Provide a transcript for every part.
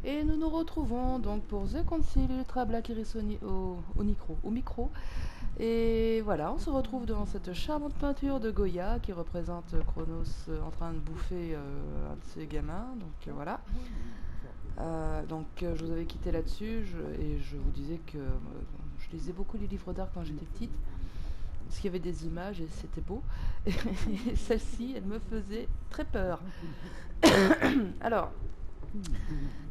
Et nous nous retrouvons donc pour The Concil Ultra Black Iris au micro. Et voilà, on se retrouve devant cette charmante peinture de Goya qui représente Chronos en train de bouffer un de ses gamins. Donc voilà. Je vous avais quitté là-dessus et je vous disais que je lisais beaucoup les livres d'art quand j'étais petite. Parce qu'il y avait des images et c'était beau. Et celle-ci, elle me faisait très peur. Alors,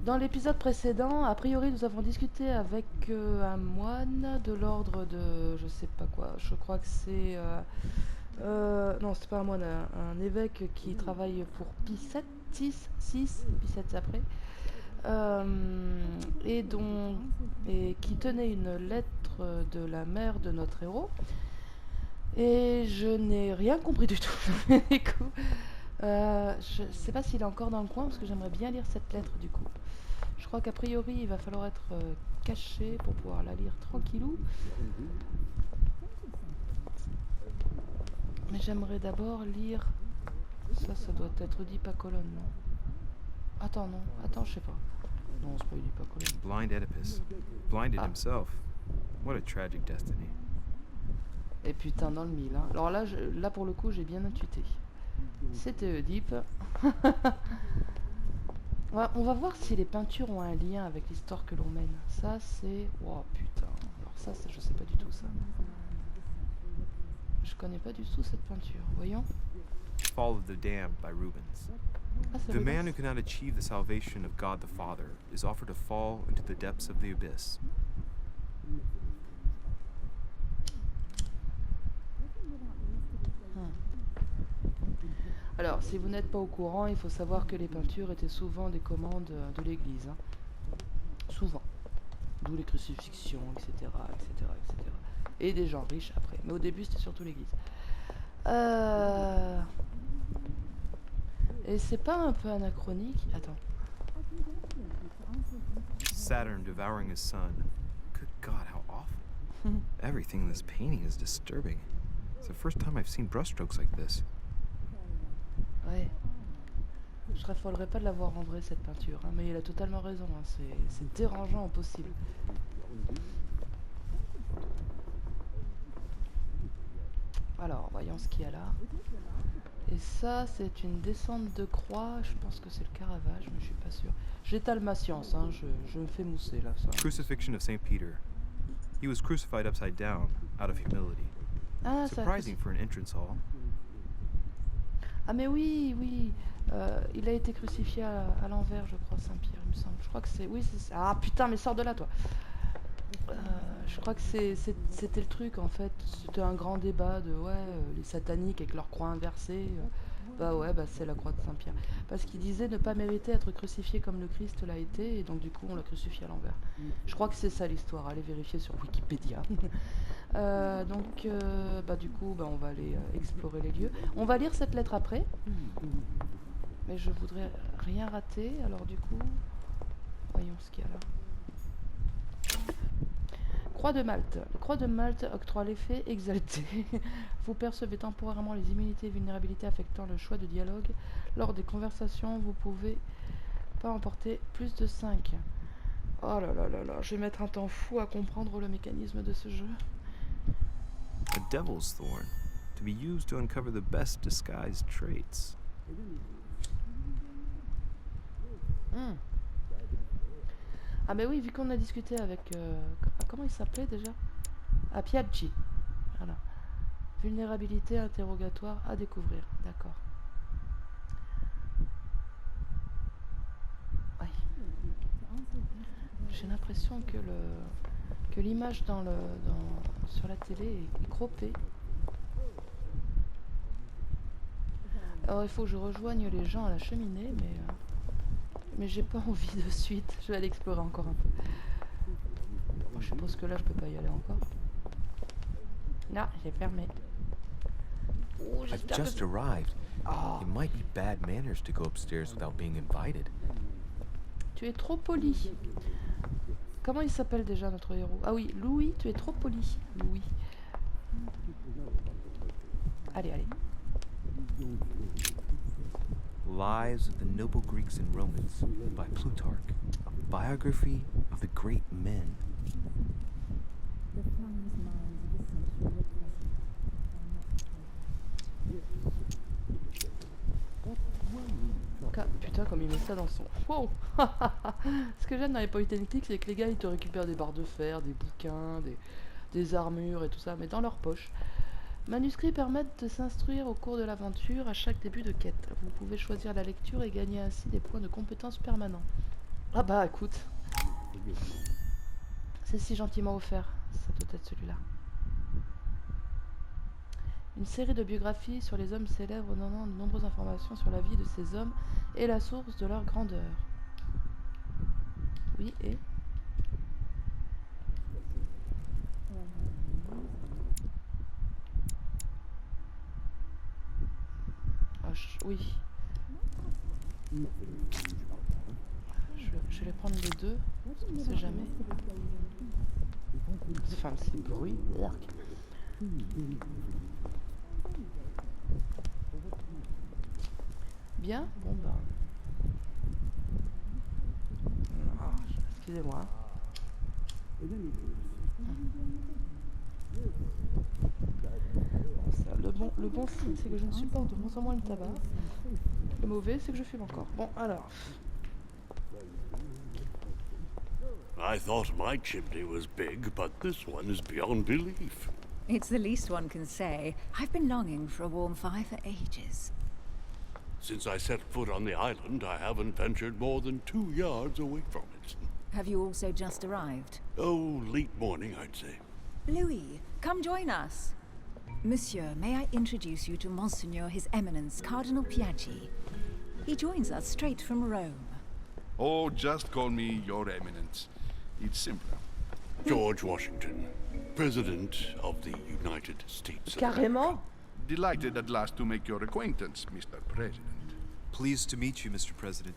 dans l'épisode précédent, a priori, nous avons discuté avec un moine de l'ordre de, je sais pas quoi, je crois que c'est, non, c'est pas un moine, un évêque qui travaille pour Pie 7, 6, Pie 7 c'est après, et qui tenait une lettre de la mère de notre héros. Et je n'ai rien compris du tout. Je ne sais pas s'il est encore dans le coin parce que j'aimerais bien lire cette lettre du coup. Je crois qu'a priori il va falloir être caché pour pouvoir la lire tranquillou. Mais j'aimerais d'abord lire. Ça doit être Oedipacolone, non? Attends, non. Attends, je sais pas. Non, c'est pas Oedipacolone. Blind Oedipus. Blinded himself. What a tragic destiny. Et putain, dans le mille. Hein. Alors là pour le coup, j'ai bien intuité. C'était Oedipe. On va voir si les peintures ont un lien avec l'histoire que l'on mène. Ça, c'est... Oh putain. Alors ça, je sais pas du tout ça. Je connais pas du tout cette peinture. Voyons. Fall of the Damned by Rubens. The man who cannot achieve the salvation of God the Father is offered to fall into the depths of the abyss. Alors, si vous n'êtes pas au courant, il faut savoir que les peintures étaient souvent des commandes de l'Église. Hein. Souvent. D'où les crucifixions, etc., etc., etc. Et des gens riches après. Mais au début, c'était surtout l'Église. Et c'est pas un peu anachronique? Attends. Saturn devouring his son. Good God, how awful. Everything in this painting is disturbing. It's the first time I've seen brushstrokes like this. Ouais. Je raffolerais pas de l'avoir rentrée cette peinture, hein, mais il a totalement raison, hein, c'est dérangeant au possible. Alors, voyons ce qu'il y a là. Et ça, c'est une descente de croix, je pense que c'est le Caravage, mais je suis pas sûr. J'étale ma science, hein, je me fais mousser là. Ça. Crucifixion of Saint Peter. He was crucified upside down, out of humility. Ah, surprising for an entrance hall. Ah mais oui, il a été crucifié à l'envers, je crois, Saint-Pierre, il me semble. Je crois que c'est... Oui, c'est ça. Ah putain, mais sors de là, toi. Je crois que c'était le truc, en fait. C'était un grand débat de, les sataniques avec leur croix inversée. C'est la croix de Saint-Pierre. Parce qu'il disait ne pas mériter d'être crucifié comme le Christ l'a été, et donc du coup, on l'a crucifié à l'envers. Je crois que c'est ça l'histoire, allez vérifier sur Wikipédia. Du coup, on va aller explorer les lieux. On va lire cette lettre après. Mais je voudrais rien rater, alors du coup, voyons ce qu'il y a là. Croix de Malte. La croix de Malte octroie l'effet exalté. Vous percevez temporairement les immunités et vulnérabilités affectant le choix de dialogue. Lors des conversations, vous pouvez pas emporter plus de 5. Oh là là là là, je vais mettre un temps fou à comprendre le mécanisme de ce jeu. A devil's thorn, to be used to uncover the best disguised traits. Ah mais oui, vu qu'on a discuté avec... comment il s'appelait déjà? Ah, Piaggi. Voilà. Vulnérabilité, interrogatoire à découvrir. D'accord. Oui. J'ai l'impression que l'image sur la télé est croppée. Alors il faut que je rejoigne les gens à la cheminée, mais j'ai pas envie de suite. Je vais aller explorer encore un peu. Bon, je suppose que là je peux pas y aller encore. Non, j'ai fermé. Oh, I've just arrived. It might be bad manners to go upstairs without being invited. Tu es trop poli. Comment il s'appelle déjà notre héros? Ah oui, Louis, tu es trop poli. Louis. Allez, allez. Lives of the Noble Greeks and Romans by Plutarch, a biography of the great men. Putain, comme il met ça dans son... Wow. Ce que j'aime dans les polytechniques, c'est que les gars, ils te récupèrent des barres de fer, des bouquins, des armures et tout ça, mais dans leur poche. Manuscrits permettent de s'instruire au cours de l'aventure à chaque début de quête. Vous pouvez choisir la lecture et gagner ainsi des points de compétences permanents. Ah bah écoute, c'est si gentiment offert, ça doit être celui-là. Une série de biographies sur les hommes célèbres donnant de nombreuses informations sur la vie de ces hommes et la source de leur grandeur. Oui, et... oui. Je vais prendre les deux, on ne sait jamais. Enfin, c'est bruit. Bien, bon bah. Ah, excusez-moi. Le bon signe, c'est que je ne supporte de moins en moins le tabac. Le mauvais, c'est que je fume encore. Bon, alors. I thought my chimney was big, but this one is beyond belief. It's the least one can say. I've been longing for a warm fire for ages. Since I set foot on the island, I haven't ventured more than 2 yards away from it. Have you also just arrived? Oh, late morning, I'd say. Louis, come join us. Monsieur, may I introduce you to Monseigneur His Eminence, Cardinal Piaggi. He joins us straight from Rome. Oh, just call me Your Eminence. It's simpler. George Washington, President of the United States of Carrément? America. Delighted at last to make your acquaintance, Mr. President. Pleased to meet you, Mr. President.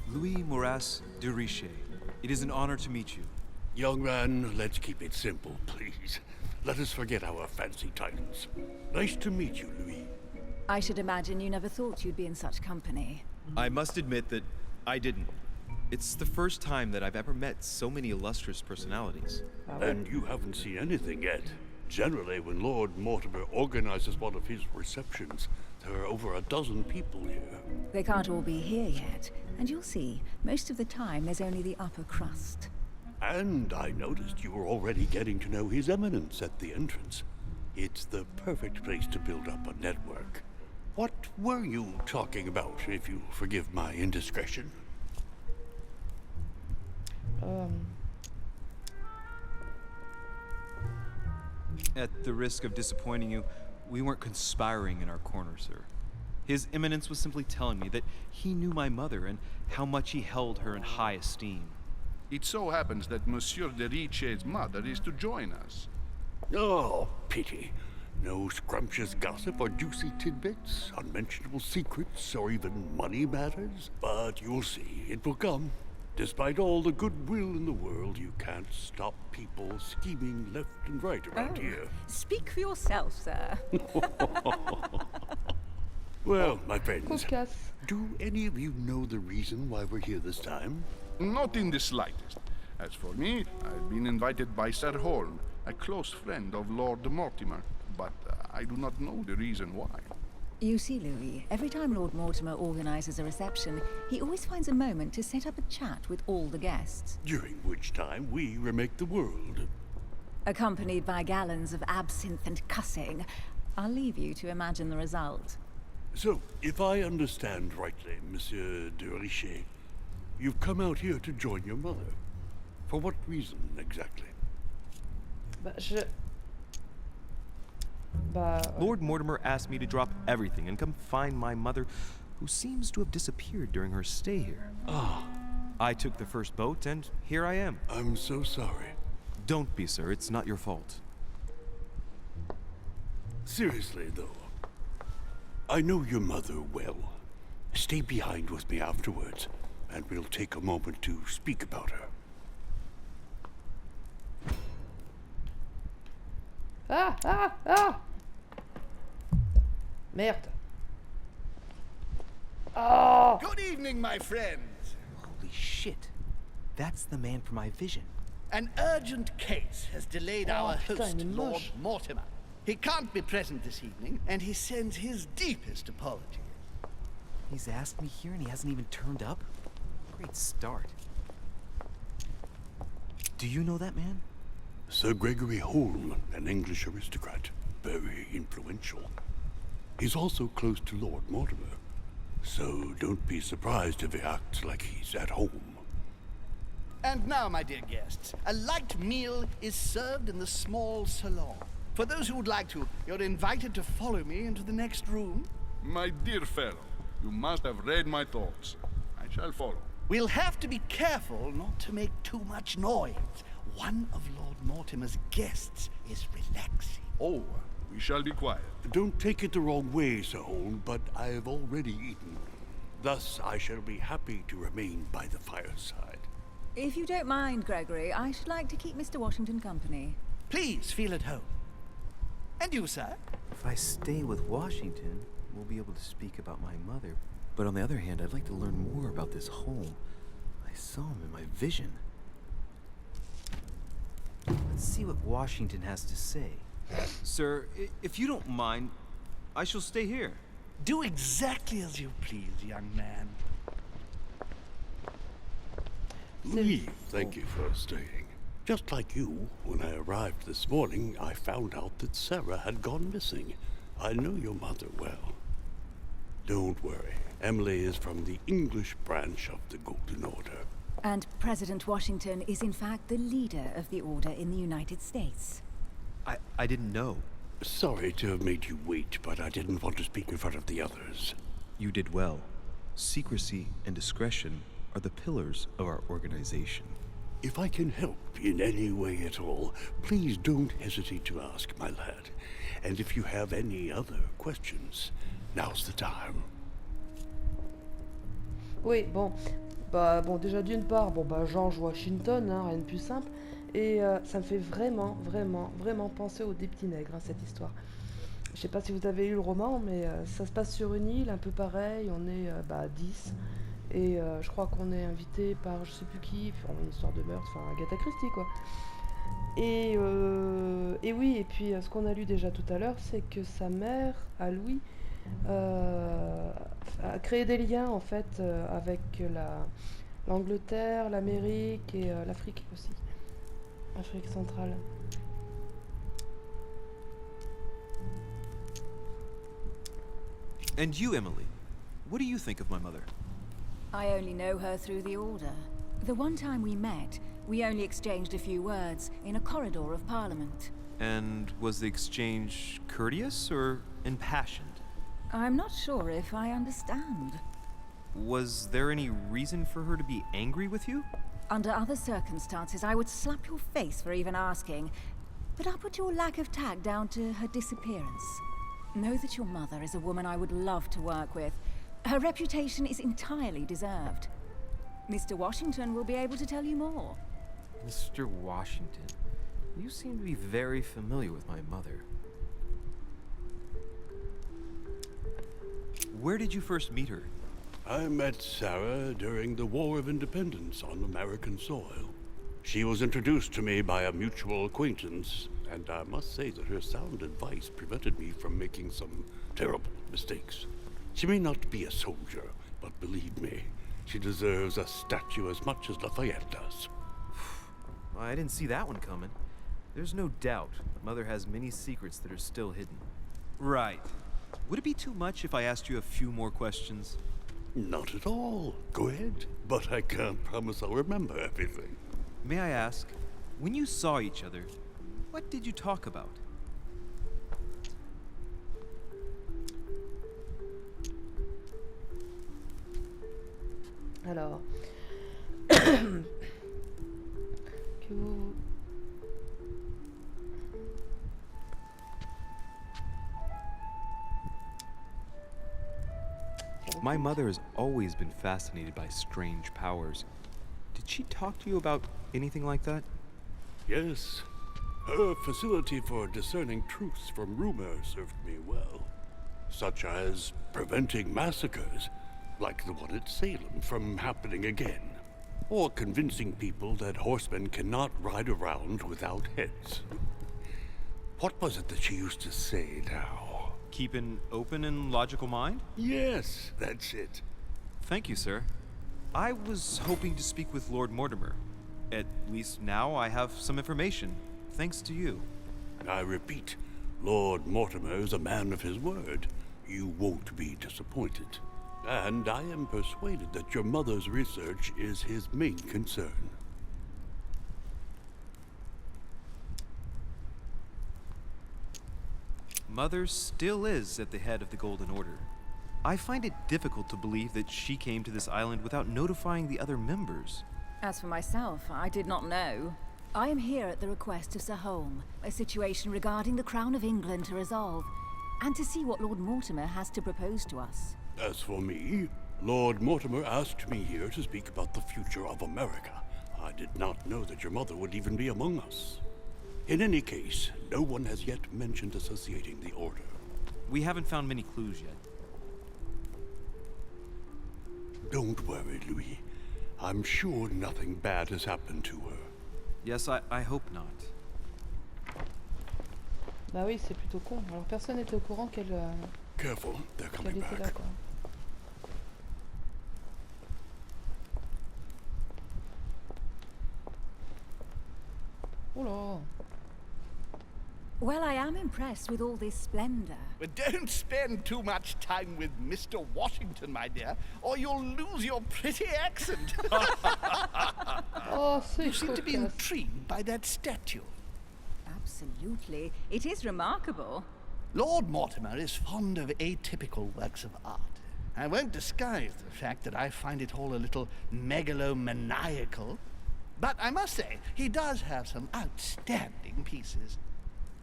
Louis Moras de Richet. It is an honor to meet you. Young man, let's keep it simple, please. Let us forget our fancy titles. Nice to meet you, Louis. I should imagine you never thought you'd be in such company. I must admit that I didn't. It's the first time that I've ever met so many illustrious personalities. And you haven't seen anything yet. Generally, when Lord Mortimer organizes one of his receptions, there are over a dozen people here. They can't all be here yet, and you'll see, most of the time there's only the upper crust. And I noticed you were already getting to know His Eminence at the entrance. It's the perfect place to build up a network. What were you talking about, if you forgive my indiscretion? At the risk of disappointing you, we weren't conspiring in our corner, sir. His Eminence was simply telling me that he knew my mother and how much he held her in high esteem. It so happens that Monsieur de Richet's mother is to join us. Oh, pity. No scrumptious gossip or juicy tidbits, unmentionable secrets, or even money matters. But you'll see, it will come. Despite all the goodwill in the world, you can't stop people scheming left and right around here. Speak for yourself, sir. Well, my friends, Cocasse. do any of you know the reason why we're here this time? Not in the slightest. As for me, I've been invited by Sir Holm, a close friend of Lord Mortimer, but I do not know the reason why. You see, Louis, every time Lord Mortimer organizes a reception, he always finds a moment to set up a chat with all the guests. During which time we remake the world. Accompanied by gallons of absinthe and cussing. I'll leave you to imagine the result. So, if I understand rightly, Monsieur de Richet, you've come out here to join your mother. For what reason, exactly? Lord Mortimer asked me to drop everything and come find my mother, who seems to have disappeared during her stay here. Ah, I took the first boat, and here I am. I'm so sorry. Don't be, sir. It's not your fault. Seriously, though, I know your mother well. Stay behind with me afterwards, and we'll take a moment to speak about her. Ah, ah, ah! Merde. Oh! Good evening, my friends. Holy shit. That's the man from my vision. An urgent case has delayed our putain, host, il est Lord moche. Mortimer. He can't be present this evening, and he sends his deepest apologies. He's asked me here and he hasn't even turned up? Great start. Do you know that man? Sir Gregory Holm, an English aristocrat, very influential. He's also close to Lord Mortimer, so don't be surprised if he acts like he's at home. And now, my dear guests, a light meal is served in the small salon. For those who would like to, you're invited to follow me into the next room. My dear fellow, you must have read my thoughts. I shall follow. We'll have to be careful not to make too much noise. One of Lord Mortimer's guests is relaxing. Oh, we shall be quiet. Don't take it the wrong way, Sir Holm, but I've already eaten. Thus, I shall be happy to remain by the fireside. If you don't mind, Gregory, I should like to keep Mr. Washington company. Please feel at home. And you, sir? If I stay with Washington, we'll be able to speak about my mother. But on the other hand, I'd like to learn more about this home. I saw him in my vision. Let's see what Washington has to say. Sir, if you don't mind, I shall stay here. Do exactly as you please, young man. Oui, thank you for staying. Just like you, when I arrived this morning, I found out that Sarah had gone missing. I know your mother well. Don't worry. Emily is from the English branch of the Golden Order. And President Washington is in fact the leader of the Order in the United States. I didn't know. Sorry to have made you wait, but I didn't want to speak in front of the others. You did well. Secrecy and discretion are the pillars of our organization. If I can help in any way at all, please don't hesitate to ask, my lad. And if you have any other questions, now's the time. Oui, bon. Bon, déjà d'une part, George Washington, hein, rien de plus simple. Et ça me fait vraiment penser au Des Petits Nègres, hein, cette histoire. Je sais pas si vous avez lu le roman, mais ça se passe sur une île, un peu pareil, on est 10. Et je crois qu'on est invité par je sais plus qui, enfin, une histoire de meurtre, enfin Agatha Christie quoi. Et oui, et puis ce qu'on a lu déjà tout à l'heure, c'est que sa mère, à Louis, a créé des liens en fait avec l'Angleterre, l'Amérique et l'Afrique aussi. Afrique centrale. And you, Emily, what do you think of my mother? I only know her through the Order. The one time we met, we only exchanged a few words in a corridor of Parliament. And was the exchange courteous or impassioned? I'm not sure if I understand. Was there any reason for her to be angry with you? Under other circumstances, I would slap your face for even asking, but I'll put your lack of tact down to her disappearance. Know that your mother is a woman I would love to work with. Her reputation is entirely deserved. Mr. Washington will be able to tell you more. Mr. Washington, you seem to be very familiar with my mother. Where did you first meet her? I met Sarah during the War of Independence on American soil. She was introduced to me by a mutual acquaintance, and I must say that her sound advice prevented me from making some terrible mistakes. She may not be a soldier, but believe me, she deserves a statue as much as Lafayette does. I didn't see that one coming. There's no doubt Mother has many secrets that are still hidden. Right. Would it be too much if I asked you a few more questions? Not at all. Go ahead. But I can't promise I'll remember everything. May I ask, when you saw each other, what did you talk about? Alors, que vous... My mother has always been fascinated by strange powers. Did she talk to you about anything like that? Yes. Her facility for discerning truths from rumor served me well. Such as preventing massacres, like the one at Salem, from happening again. or convincing people that horsemen cannot ride around without heads. What was it that she used to say now? Keep an open and logical mind? Yes, that's it. Thank you, sir. I was hoping to speak with Lord Mortimer. At least now I have some information, thanks to you. I repeat, Lord Mortimer is a man of his word. You won't be disappointed. And I am persuaded that your mother's research is his main concern. Mother still is at the head of the Golden Order. I find it difficult to believe that she came to this island without notifying the other members. As for myself, I did not know. I am here at the request of Sir Holm, a situation regarding the Crown of England to resolve, and to see what Lord Mortimer has to propose to us. As for me, Lord Mortimer asked me here to speak about the future of America. I did not know that your mother would even be among us. In any case, no one has yet mentioned associating the Order. We haven't found many clues yet. Don't worry, Louis. I'm sure nothing bad has happened to her. Yes, I hope not. Bah oui, c'est plutôt con. Alors personne n'était au courant qu'elle Careful, they're coming était là, back. quoi. Oh là. Well, I am impressed with all this splendor. But don't spend too much time with Mr. Washington, my dear, or you'll lose your pretty accent. Oh, c'est You seem to be cocasse. intrigued by that statue. Absolutely. It is remarkable. Lord Mortimer is fond of atypical works of art. I won't disguise the fact that I find it all a little megalomaniacal. But I must say, he does have some outstanding pieces.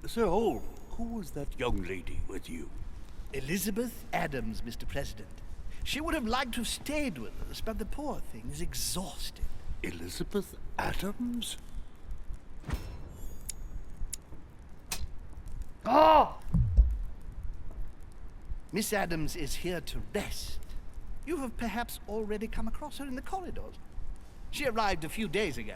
Sir Holm, who was that young lady with you? Elizabeth Adams, Mr. President. She would have liked to have stayed with us, but the poor thing is exhausted. Elizabeth Adams? Oh! Miss Adams is here to rest. You have perhaps already come across her in the corridors. She arrived a few days ago.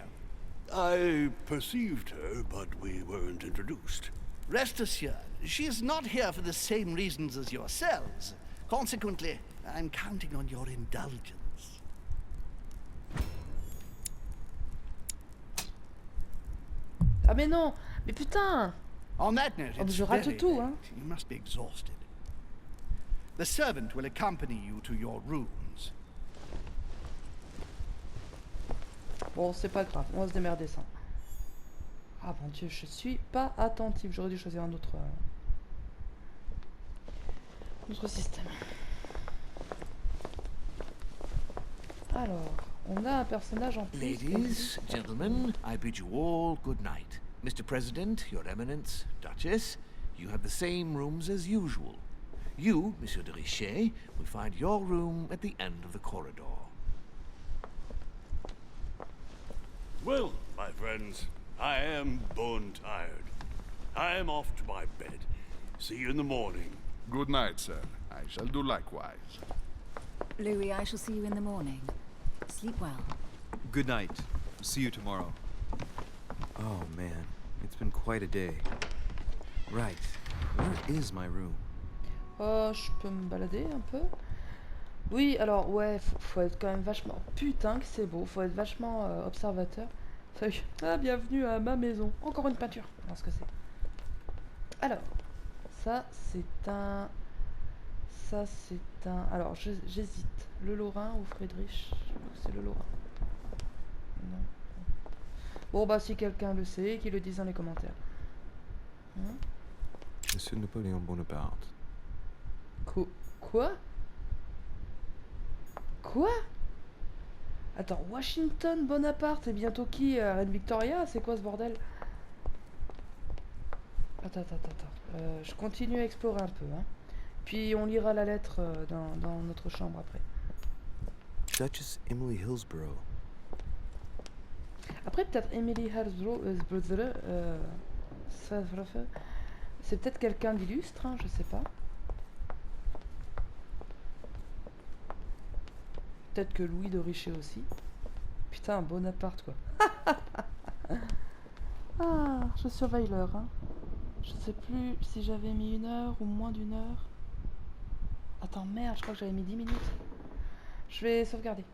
I perceived her, but we weren't introduced. Rest assured, she is not here for the same reasons as yourselves. Consequently, I'm counting on your indulgence. Ah mais non! Mais putain! On that note, Oh, mais it's je rate very tout, late. hein. You must be exhausted. The servant will accompany you to your rooms. Bon, c'est pas grave, on va se démerder sans. Ah mon dieu, je suis pas attentive. J'aurais dû choisir un autre système. Alors, on a un personnage en plus. Ladies, gentlemen, I bid you all good night. Mr. President, Your Eminence, Duchess, you have the same rooms as usual. You, Monsieur de Richet, will find your room at the end of the corridor. Well, my friends, I am bone tired. I am off to my bed. See you in the morning. Good night, sir. I shall do likewise. Louis, I shall see you in the morning. Sleep well. Good night. See you tomorrow. Oh man, it's been quite a day. Right, where is my room? Je peux me balader un peu. Oui, alors ouais, faut être quand même vachement... Putain que c'est beau, faut être vachement observateur. Ah, bienvenue à ma maison. Encore une peinture. Non, ce que c'est. Alors, ça c'est un... Ça c'est un... Alors, j'hésite. Le Lorrain ou Friedrich? Je crois que c'est le Lorrain. Non. Bon bah si quelqu'un le sait, qu'il le dise dans les commentaires. Hein? Monsieur Napoléon Bonaparte. Quoi? Quoi? Attends, Washington Bonaparte et bientôt qui? Reine Victoria? C'est quoi ce bordel? Attends. Je continue à explorer un peu, hein. Puis on lira la lettre dans notre chambre après. Duchess Emily Hillsborough. Après peut-être Emily Hillsborough, c'est peut-être quelqu'un d'illustre, hein, je sais pas. Peut-être que Louis de Richet aussi. Putain, un Bonaparte quoi. Ah, je surveille l'heure. Hein. Je sais plus si j'avais mis 1 heure ou moins d'1 heure. Attends, merde, je crois que j'avais mis 10 minutes. Je vais sauvegarder.